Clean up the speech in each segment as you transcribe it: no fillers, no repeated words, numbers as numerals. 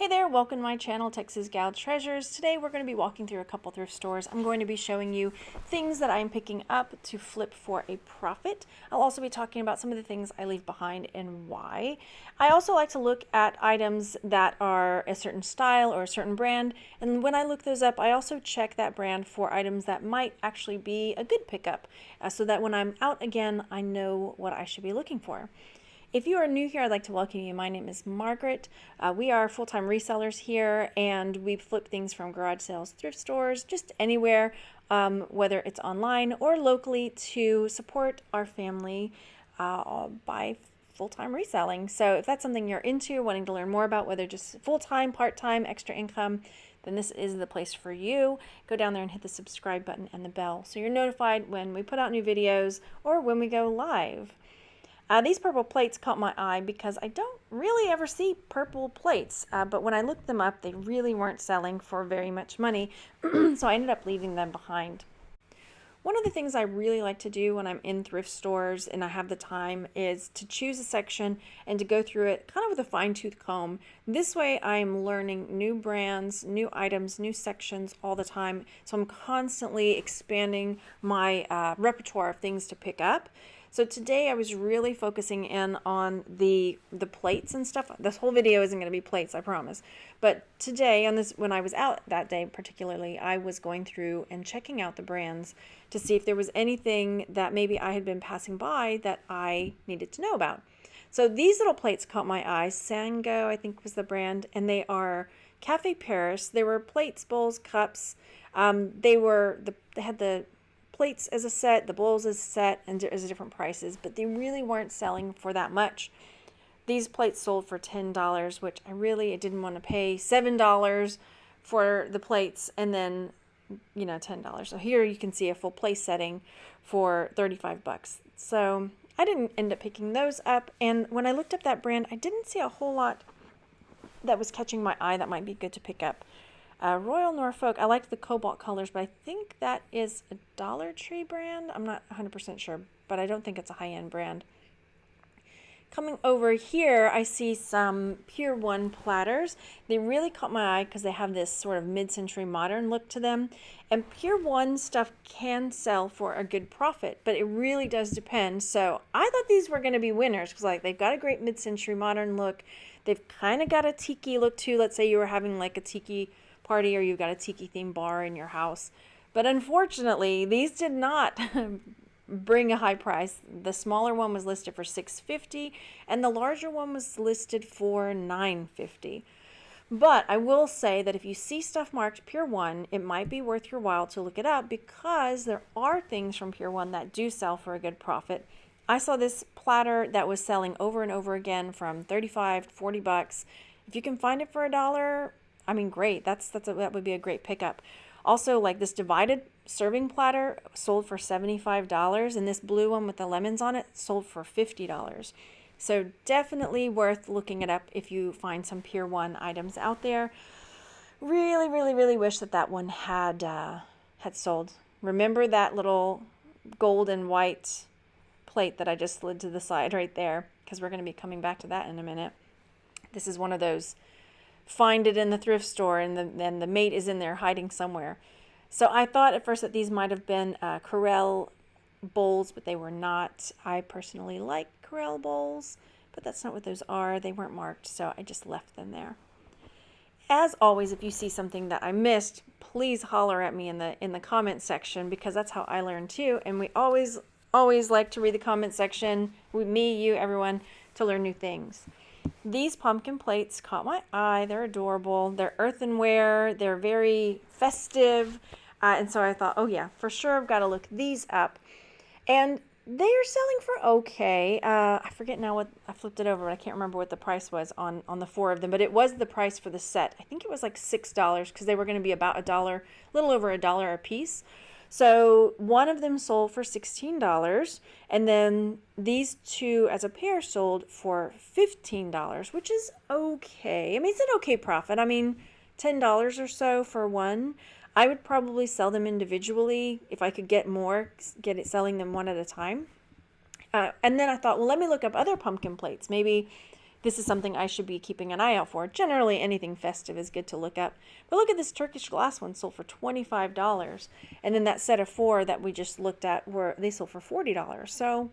Hey there, welcome to my channel, Texas Gal Treasures. Today we're going to be walking through a couple thrift stores. I'm going to be showing you things that I'm picking up to flip for a profit. I'll also be talking about some of the things I leave behind and why. I also like to look at items that are a certain style or a certain brand, and when I look those up, I also check that brand for items that might actually be a good pickup, so that when I'm out again, I know what I should be looking for. If you are new here, I'd like to welcome you. My name is Margaret. We are full-time resellers here, and we flip things from garage sales, thrift stores, just anywhere, whether it's online or locally, to support our family by full-time reselling. So if that's something you're into, wanting to learn more about, whether just full-time, part-time, extra income, then this is the place for you. Go down there and hit the subscribe button and the bell so you're notified when we put out new videos or when we go live. These purple plates caught my eye because I don't really ever see purple plates, but when I looked them up, they really weren't selling for very much money, so I ended up leaving them behind. One of the things I really like to do when I'm in thrift stores and I have the time is to choose a section and to go through it kind of with a fine-tooth comb. This way I'm learning new brands, new items, new sections all the time, so I'm constantly expanding my repertoire of things to pick up. So today I was really focusing in on the plates and stuff. This whole video isn't going to be plates, I promise. But today, when I was out that day particularly, I was going through and checking out the brands to see if there was anything that maybe I had been passing by that I needed to know about. So these little plates caught my eye. Sango, I think, was the brand, and they are Cafe Paris. They were plates, bowls, cups. They had the plates as a set, the bowls as a set, and as different prices, but they really weren't selling for that much. These plates sold for $10, which I didn't want to pay $7 for the plates and then, $10. So here you can see a full place setting for 35 bucks. So I didn't end up picking those up, and when I looked up that brand, I didn't see a whole lot that was catching my eye that might be good to pick up. Royal Norfolk, I liked the cobalt colors, but I think that is a Dollar Tree brand. I'm not 100% sure, but I don't think it's a high-end brand. Coming over here, I see some Pier 1 platters. They really caught my eye because they have this sort of mid-century modern look to them. And Pier 1 stuff can sell for a good profit, but it really does depend. So I thought these were going to be winners because they've got a great mid-century modern look. They've kind of got a tiki look too. Let's say you were having like a tiki party or you've got a tiki themed bar in your house. But unfortunately, these did not bring a high price. The smaller one was listed for $6.50 and the larger one was listed for $9.50. But I will say that if you see stuff marked Pier 1, it might be worth your while to look it up because there are things from Pier 1 that do sell for a good profit. I saw this platter that was selling over and over again from 35 to 40 bucks. If you can find it for $1, I mean, great. That would be a great pickup. Also, like this divided serving platter sold for $75, and this blue one with the lemons on it sold for $50. So definitely worth looking it up if you find some Pier 1 items out there. Really, really, really wish that one had sold. Remember that little gold and white plate that I just slid to the side right there, because we're going to be coming back to that in a minute. This is one of those find it in the thrift store and the mate is in there hiding somewhere. So I thought at first that these might have been Corelle bowls, but they were not. I personally like Corelle bowls, but that's not what those are. They weren't marked, so I just left them there. As always, if you see something that I missed, please holler at me in the comment section, because that's how I learn too. And we always like to read the comment section, me, you, everyone, to learn new things. These pumpkin plates caught my eye. They're adorable. They're earthenware. They're very festive. And so I thought, oh yeah, for sure I've got to look these up. And they are selling for okay. I forget now what, I flipped it over, but I can't remember what the price was on the 4 of them. But it was the price for the set. I think it was like $6 because they were going to be about $1, a little over $1 a piece. So one of them sold for $16, and then these two as a pair sold for $15, which is okay. I mean, it's an okay profit. I mean, $10 or so for one. I would probably sell them individually if I could get more, selling them one at a time. And then I thought, well, let me look up other pumpkin plates. Maybe this is something I should be keeping an eye out for. Generally, anything festive is good to look up. But look at this Turkish glass one, sold for $25. And then that set of 4 that we just looked at, they sold for $40. So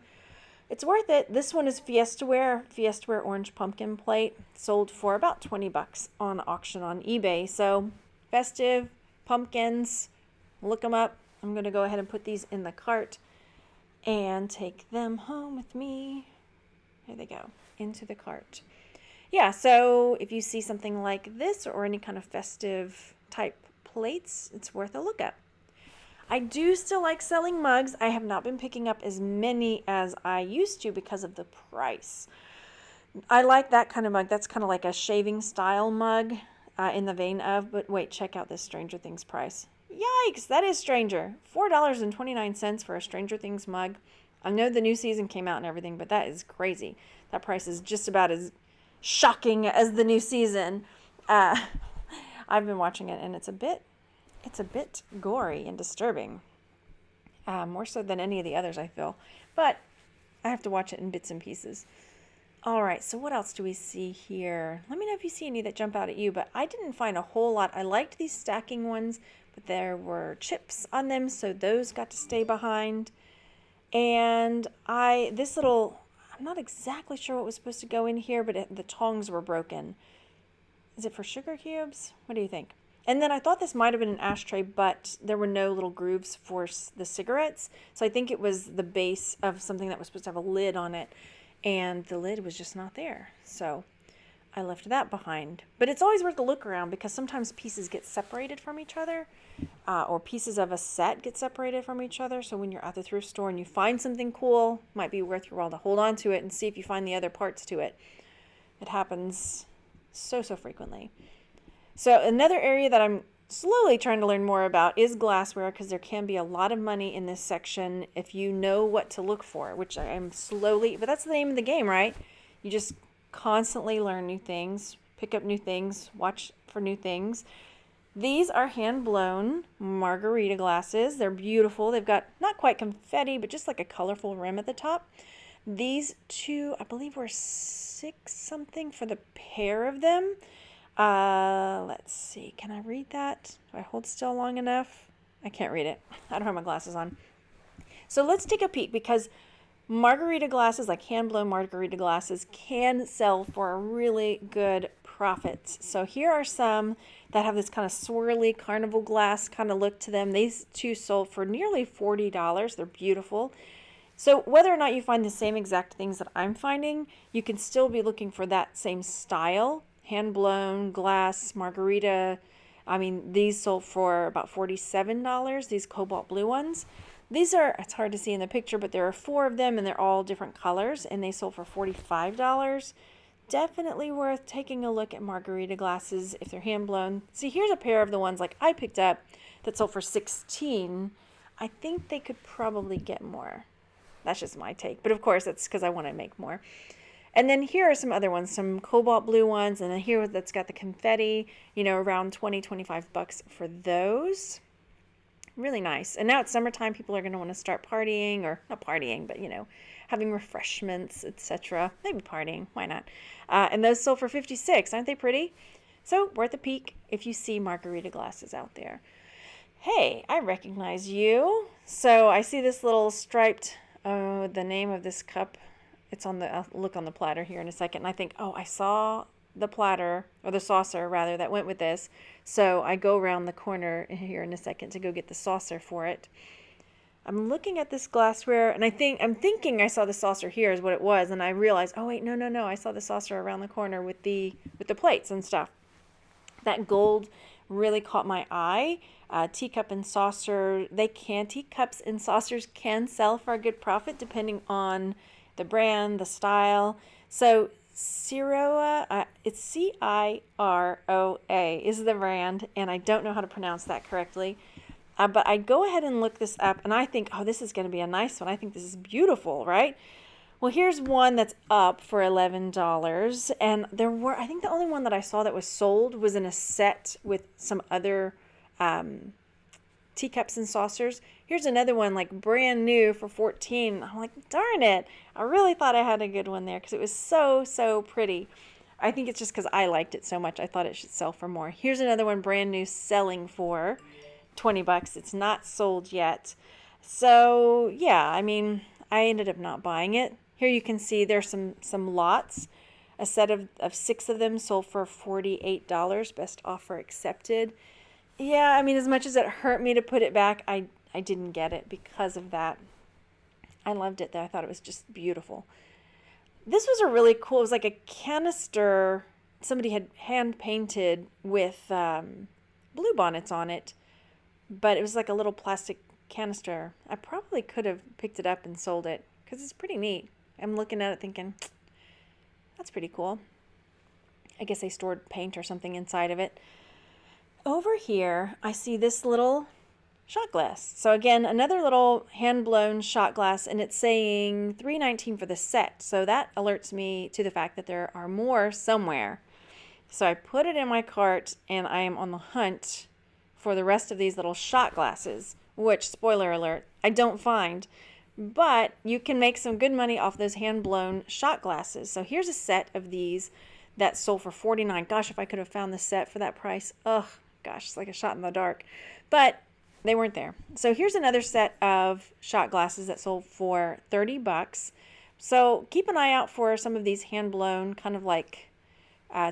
it's worth it. This one is Fiestaware orange pumpkin plate, sold for about 20 bucks on auction on eBay. So festive, pumpkins, look them up. I'm going to go ahead and put these in the cart and take them home with me. There they go, into the cart. Yeah, so if you see something like this or any kind of festive type plates, it's worth a look at. I do still like selling mugs. I have not been picking up as many as I used to because of the price. I like that kind of mug. That's kind of like a shaving style mug in the vein of, but wait, check out this Stranger Things price. Yikes, that is Stranger. $4.29 for a Stranger Things mug. I know the new season came out and everything, but that is crazy. That price is just about as shocking as the new season. I've been watching it, and it's a bit gory and disturbing. More so than any of the others, I feel. But I have to watch it in bits and pieces. All right, so what else do we see here? Let me know if you see any that jump out at you, but I didn't find a whole lot. I liked these stacking ones, but there were chips on them, so those got to stay behind. And I'm not exactly sure what was supposed to go in here, but the tongs were broken. Is it for sugar cubes? What do you think? And then I thought this might have been an ashtray, but there were no little grooves for the cigarettes. So I think it was the base of something that was supposed to have a lid on it, and the lid was just not there. So I left that behind. But it's always worth a look around because sometimes pieces get separated from each other, or pieces of a set get separated from each other. So when you're at the thrift store and you find something cool, it might be worth your while to hold on to it and see if you find the other parts to it. It happens so frequently. So another area that I'm slowly trying to learn more about is glassware, because there can be a lot of money in this section if you know what to look for, which I am slowly, but that's the name of the game, right? You just constantly learn new things, pick up new things, watch for new things. These are hand-blown margarita glasses. They're beautiful. They've got not quite confetti, but just like a colorful rim at the top. These two, I believe, were $6 something for the pair of them. Let's see. Can I read that? Do I hold still long enough? I can't read it. I don't have my glasses on. So let's take a peek, because margarita glasses, like hand-blown margarita glasses, can sell for a really good profit. So here are some that have this kind of swirly carnival glass kind of look to them. These two sold for nearly $40. They're beautiful. So whether or not you find the same exact things that I'm finding, you can still be looking for that same style. Hand-blown glass margarita. I mean, these sold for about $47, these cobalt blue ones. These are, it's hard to see in the picture, but there are 4 of them and they're all different colors, and they sold for $45. Definitely worth taking a look at margarita glasses if they're hand-blown. See, here's a pair of the ones like I picked up that sold for $16. I think they could probably get more. That's just my take. But of course, that's because I want to make more. And then here are some other ones, some cobalt blue ones, and then here that's got the confetti, around 20, 25 bucks for those. Really nice. And now it's summertime, people are going to want to start partying, or not partying, but, having refreshments, etc. Maybe partying, why not? And those sold for $56. Aren't they pretty? So worth a peek if you see margarita glasses out there. Hey, I recognize you. So I see this little striped, the name of this cup. It's on the, I'll look on the platter here in a second, and I think, I saw the platter, or the saucer rather, that went with this. So I go around the corner here in a second to go get the saucer for it. I'm looking at this glassware, and I'm thinking I saw the saucer here is what it was, and I realized, oh wait, no, I saw the saucer around the corner with the plates and stuff. That gold really caught my eye. Teacup and saucer, teacups and saucers can sell for a good profit depending on the brand, the style. So Ciroa, it's Ciroa is the brand, and I don't know how to pronounce that correctly. But I go ahead and look this up, and I think, this is going to be a nice one. I think this is beautiful, right? Well, here's one that's up for $11, and I think the only one that I saw that was sold was in a set with some other teacups and saucers. Here's another one, like brand new for 14. I'm like, darn it. I really thought I had a good one there because it was so, so pretty. I think it's just because I liked it so much. I thought it should sell for more. Here's another one, brand new, selling for 20 bucks. It's not sold yet. So yeah, I mean, I ended up not buying it. Here you can see there's some lots. A set of 6 of them sold for $48. Best offer accepted. Yeah, I mean, as much as it hurt me to put it back, I didn't get it because of that. I loved it though. I thought it was just beautiful. This was a really cool, it was like a canister somebody had hand painted with blue bonnets on it, but it was like a little plastic canister. I probably could have picked it up and sold it because it's pretty neat. I'm looking at it thinking, that's pretty cool. I guess they stored paint or something inside of it. Over here, I see this little shot glass. So again, another little hand-blown shot glass, and it's saying $3.19 for the set. So that alerts me to the fact that there are more somewhere. So I put it in my cart, and I am on the hunt for the rest of these little shot glasses, which, spoiler alert, I don't find. But you can make some good money off those hand-blown shot glasses. So here's a set of these that sold for $49. Gosh, if I could have found the set for that price. Ugh, gosh, it's like a shot in the dark. But they weren't there. So here's another set of shot glasses that sold for 30 bucks. So keep an eye out for some of these hand-blown, kind of like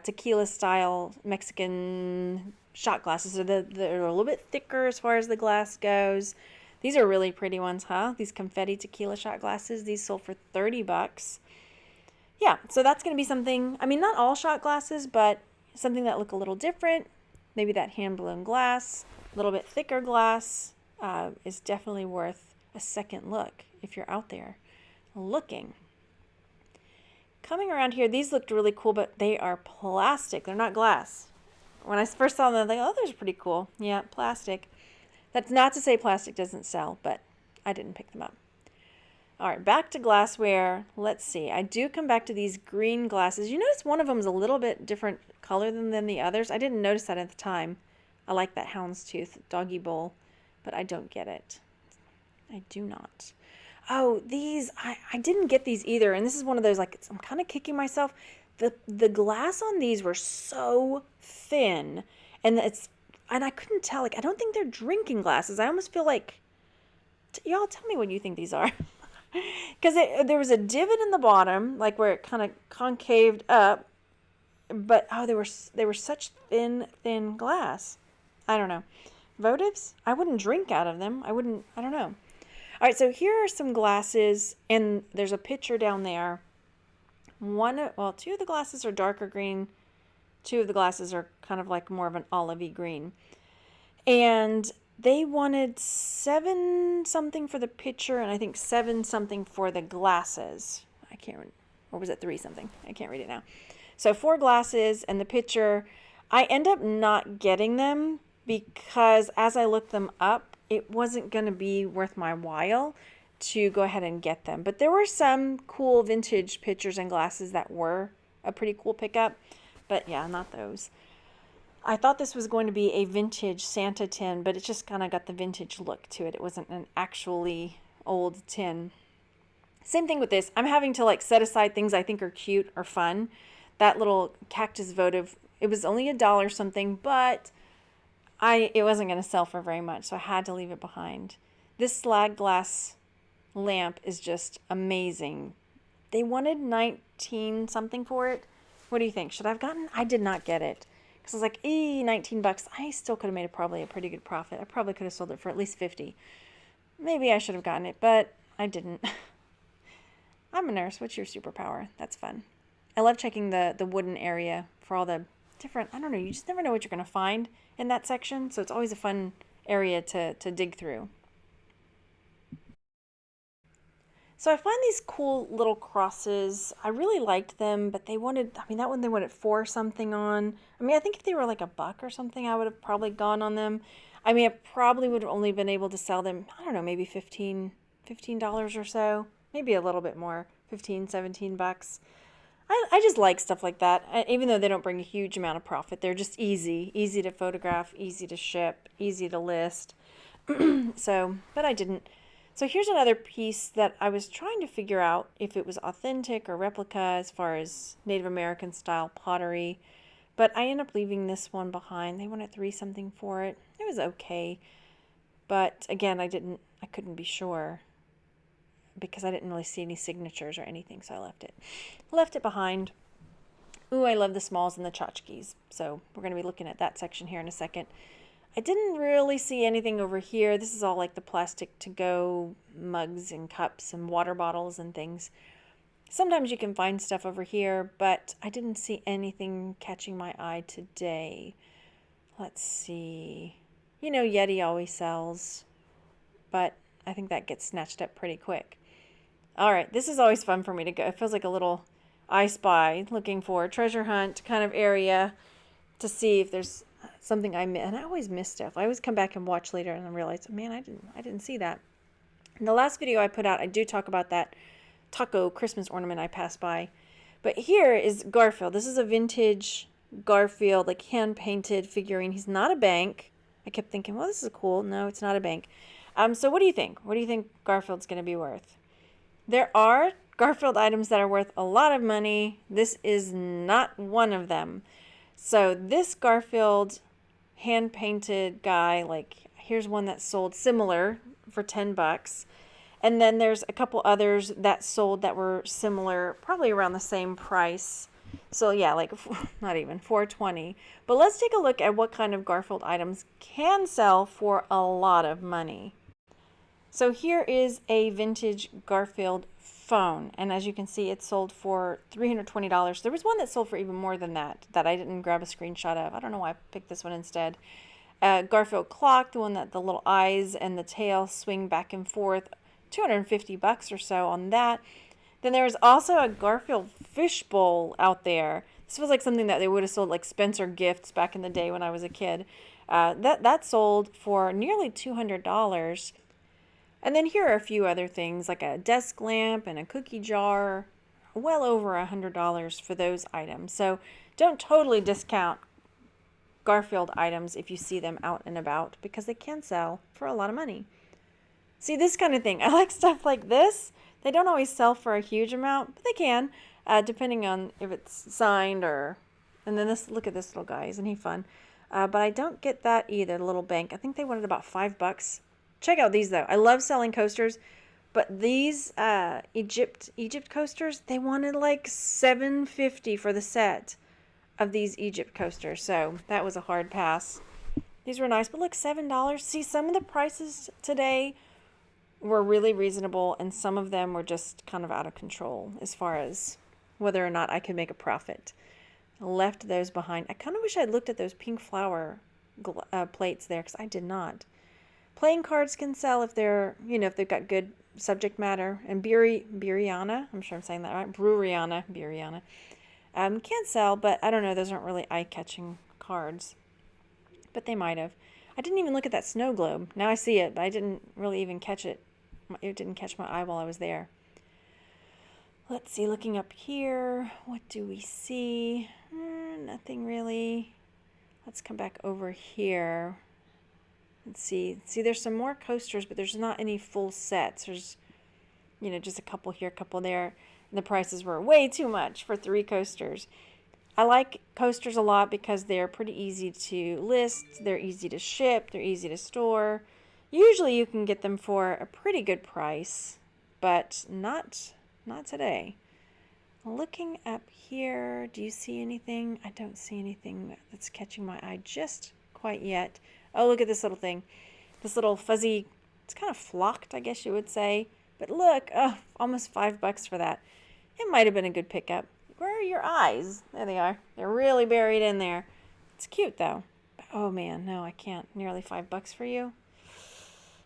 tequila style Mexican shot glasses. So they're a little bit thicker as far as the glass goes. These are really pretty ones, huh? These confetti tequila shot glasses. These sold for 30 bucks. Yeah, so that's going to be something, I mean, not all shot glasses, but something that look a little different. Maybe that hand-blown glass, a little bit thicker glass is definitely worth a second look if you're out there looking. Coming around here, these looked really cool, but they are plastic. They're not glass. When I first saw them, I was like, oh, those are pretty cool. Yeah, plastic. That's not to say plastic doesn't sell, but I didn't pick them up. All right, back to glassware. Let's see. I do come back to these green glasses. You notice one of them is a little bit different color than the others. I didn't notice that at the time. I like that houndstooth doggy bowl, but I don't get it. I do not. Oh, these, I didn't get these either. And this is one of those, like, I'm kind of kicking myself. The glass on these were so thin, and I couldn't tell, like, I don't think they're drinking glasses. I almost feel like, y'all tell me what you think these are. Because there was a divot in the bottom, like where it kind of concaved up, but oh, they were such thin glass. I don't know. Votives? I wouldn't drink out of them. I don't know. All right, so here are some glasses, and there's a picture down there. Two of the glasses are darker green. 2 of the glasses are kind of like more of an olivey green. And they wanted 7 something for the pitcher, and I think 7 something for the glasses. I can't read, or was it 3 something? I can't read it now. So 4 glasses and the pitcher. I end up not getting them because as I looked them up, it wasn't going to be worth my while to go ahead and get them. But there were some cool vintage pitchers and glasses that were a pretty cool pickup. But yeah, not those. I thought this was going to be a vintage Santa tin, but it just kind of got the vintage look to it. It wasn't an actually old tin. Same thing with this. I'm having to like set aside things I think are cute or fun. That little cactus votive, it was only $1 something, but it wasn't going to sell for very much, so I had to leave it behind. This slag glass lamp is just amazing. They wanted 19 something for it. What do you think? Should I have gotten? I did not get it. Because I was like, 19 bucks. I still could have made probably a pretty good profit. I probably could have sold it for at least 50. Maybe I should have gotten it, but I didn't. I'm a nurse. What's your superpower? That's fun. I love checking the wooden area for all the different, I don't know, you just never know what you're going to find in that section. So it's always a fun area to dig through. So I find these cool little crosses. I really liked them, but they wanted, I mean, that one they wanted 4 something on. I mean, I think if they were like $1 or something, I would have probably gone on them. I mean, I probably would have only been able to sell them, I don't know, maybe $15 or so. Maybe a little bit more, 15, 17 bucks. I just like stuff like that, even though they don't bring a huge amount of profit. They're just easy to photograph, easy to ship, easy to list. So, but I didn't. So here's another piece that I was trying to figure out if it was authentic or replica as far as Native American style pottery. But I ended up leaving this one behind. They wanted 3 something for it. It was okay. But again, I couldn't be sure because I didn't really see any signatures or anything, so I left it. Left it behind. Ooh, I love the smalls and the tchotchkes. So we're going to be looking at that section here in a second. I didn't really see anything over here. This is all like the plastic to-go mugs and cups and water bottles and things. Sometimes you can find stuff over here, but I didn't see anything catching my eye today. Let's see. You know, Yeti always sells, but I think that gets snatched up pretty quick. All right, this is always fun for me to go. It feels like a little I Spy, looking for a treasure hunt kind of area to see if there's something I miss. And I always miss stuff. I always come back and watch later and I realize, man, I didn't see that. In the last video I put out, I do talk about that taco Christmas ornament I passed by. But here is Garfield. This is a vintage Garfield, like hand-painted figurine. He's not a bank. I kept thinking, well, this is cool. No, it's not a bank. So what do you think? What do you think Garfield's going to be worth? There are Garfield items that are worth a lot of money. This is not one of them. So this Garfield hand-painted guy, like here's one that sold similar for $10. And then there's a couple others that sold that were similar, probably around the same price. So yeah, like not even $4.20. But let's take a look at what kind of Garfield items can sell for a lot of money. So here is a vintage Garfield phone, and as you can see, it sold for $320. There was one that sold for even more than that I didn't grab a screenshot of. I don't know why I picked this one instead. Garfield clock, the one that the little eyes and the tail swing back and forth, $250 or so on that. Then there's also a Garfield fishbowl out there. This feels like something that they would have sold like Spencer Gifts back in the day when I was a kid. That sold for nearly $200. And then here are a few other things like a desk lamp and a cookie jar, well over $100 for those items. So don't totally discount Garfield items if you see them out and about because they can sell for a lot of money. See, this kind of thing. I like stuff like this. They don't always sell for a huge amount, but they can, depending on if it's signed or... And then look at this little guy. Isn't he fun? But I don't get that either, the little bank. I think they wanted about $5. Check out these though. I love selling coasters, but these Egypt coasters, they wanted like $7.50 for the set of these Egypt coasters. So that was a hard pass. These were nice, but look, $7. See, some of the prices today were really reasonable, and some of them were just kind of out of control as far as whether or not I could make a profit. I left those behind. I kind of wish I'd looked at those pink flower plates there because I did not. Playing cards can sell if they're, if they've got good subject matter. And Brewiana, I'm sure I'm saying that right, Brewiana, can sell, but I don't know, those aren't really eye-catching cards. But they might have. I didn't even look at that snow globe. Now I see it, but I didn't really even catch it. It didn't catch my eye while I was there. Let's see, looking up here, what do we see? Nothing really. Let's come back over here. Let's see. See, there's some more coasters, but there's not any full sets. There's, just a couple here, a couple there. And the prices were way too much for 3 coasters. I like coasters a lot because they're pretty easy to list. They're easy to ship. They're easy to store. Usually you can get them for a pretty good price, but not today. Looking up here, do you see anything? I don't see anything that's catching my eye just quite yet. Oh, look at this little thing. This little fuzzy, it's kind of flocked, I guess you would say. But look, oh, almost $5 for that. It might have been a good pickup. Where are your eyes? There they are. They're really buried in there. It's cute, though. But, oh, man, no, I can't. Nearly $5 for you?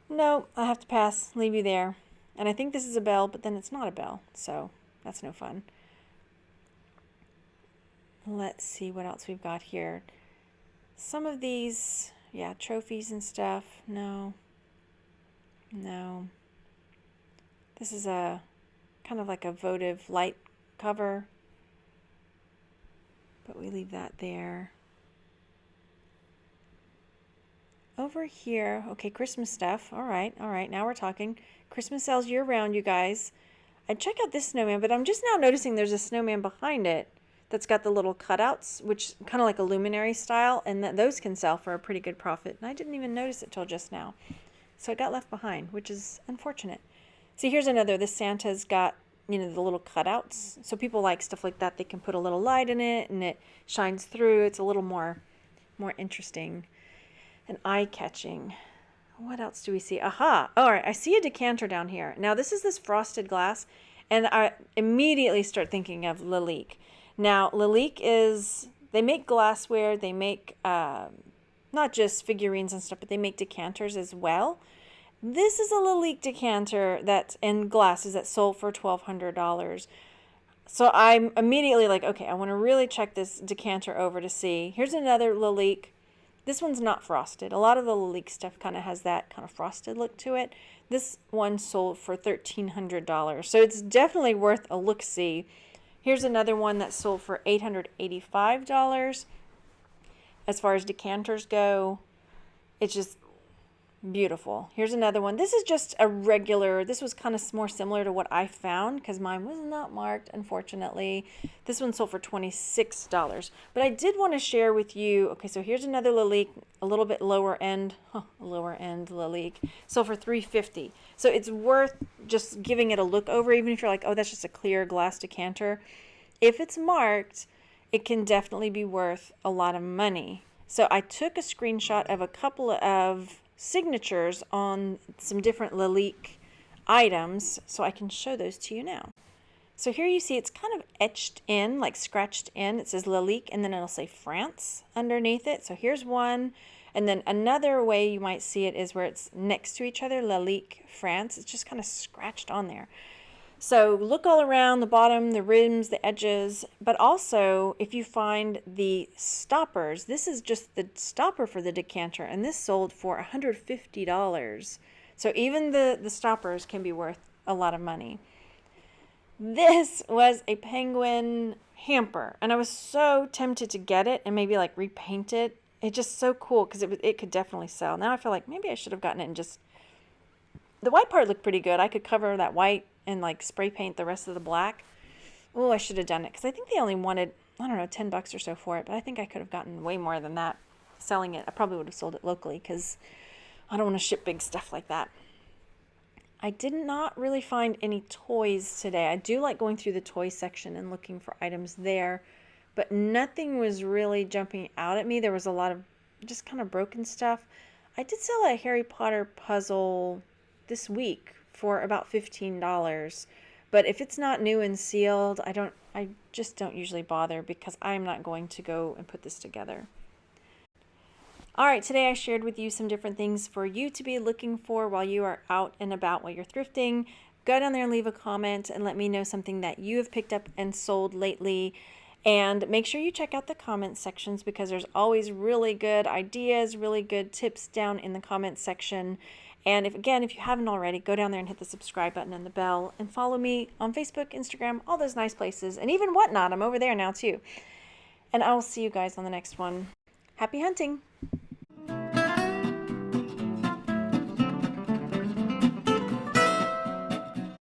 No, I have to pass. Leave you there. And I think this is a bell, but then it's not a bell. So that's no fun. Let's see what else we've got here. Some of these... Yeah, trophies and stuff. No. This is a kind of like a votive light cover. But we leave that there. over here, okay, Christmas stuff. All right, now we're talking. Christmas sells year round, you guys. I'd check out this snowman, but I'm just now noticing there's a snowman behind it that's got the little cutouts, which kind of like a luminary style, and those can sell for a pretty good profit. And I didn't even notice it till just now. So it got left behind, which is unfortunate. See, here's another. This Santa's got, you know, the little cutouts. So people like stuff like that. They can put a little light in it and it shines through. It's a little more interesting and eye-catching. What else do we see? Aha! All right, I see a decanter down here. Now, this is this frosted glass, and I immediately start thinking of Lalique. Now, Lalique is, they make glassware, they make not just figurines and stuff, but they make decanters as well. This is a Lalique decanter that's in glasses that sold for $1,200. So I'm immediately like, okay, I want to really check this decanter over to see. Here's another Lalique. This one's not frosted. A lot of the Lalique stuff kind of has that kind of frosted look to it. This one sold for $1,300. So it's definitely worth a look-see. Here's another one that sold for $885. As far as decanters go, it's just beautiful. Here's another one. This is just a regular, this was kind of more similar to what I found because mine was not marked, unfortunately. This one sold for $26. But I did want to share with you, okay, so here's another Lalique, a little bit lower end Lalique, sold for $350. So it's worth just giving it a look over, even if you're like, oh, that's just a clear glass decanter. If it's marked, it can definitely be worth a lot of money. So I took a screenshot of a couple of signatures on some different Lalique items, so I can show those to you now. So here you see it's kind of etched in, like scratched in. It says Lalique, and then it'll say France underneath it. So here's one, and then another way you might see it is where it's next to each other, Lalique France. It's just kind of scratched on there. So look all around the bottom, the rims, the edges, but also if you find the stoppers, this is just the stopper for the decanter, and this sold for $150. So even the stoppers can be worth a lot of money. This was a penguin hamper, and I was so tempted to get it and maybe like repaint it. It's just so cool because it could definitely sell. Now I feel like maybe I should have gotten it and just, the white part looked pretty good. I could cover that white and like spray paint the rest of the black. Oh, I should have done it because I think they only wanted, I don't know, $10 or so for it, but I think I could have gotten way more than that selling it. I probably would have sold it locally because I don't want to ship big stuff like that. I did not really find any toys today. I do like going through the toy section and looking for items there, but nothing was really jumping out at me. There was a lot of just kind of broken stuff. I did sell a Harry Potter puzzle this week for about $15, but if it's not new and sealed, I just don't usually bother because I'm not going to go and put this together. All right, today I shared with you some different things for you to be looking for while you are out and about while you're thrifting. Go down there and leave a comment and let me know something that you have picked up and sold lately. And make sure you check out the comment sections because there's always really good ideas, really good tips down in the comment section. And if you haven't already, go down there and hit the subscribe button and the bell and follow me on Facebook, Instagram, all those nice places, and even Whatnot. I'm over there now too. And I will see you guys on the next one. Happy hunting!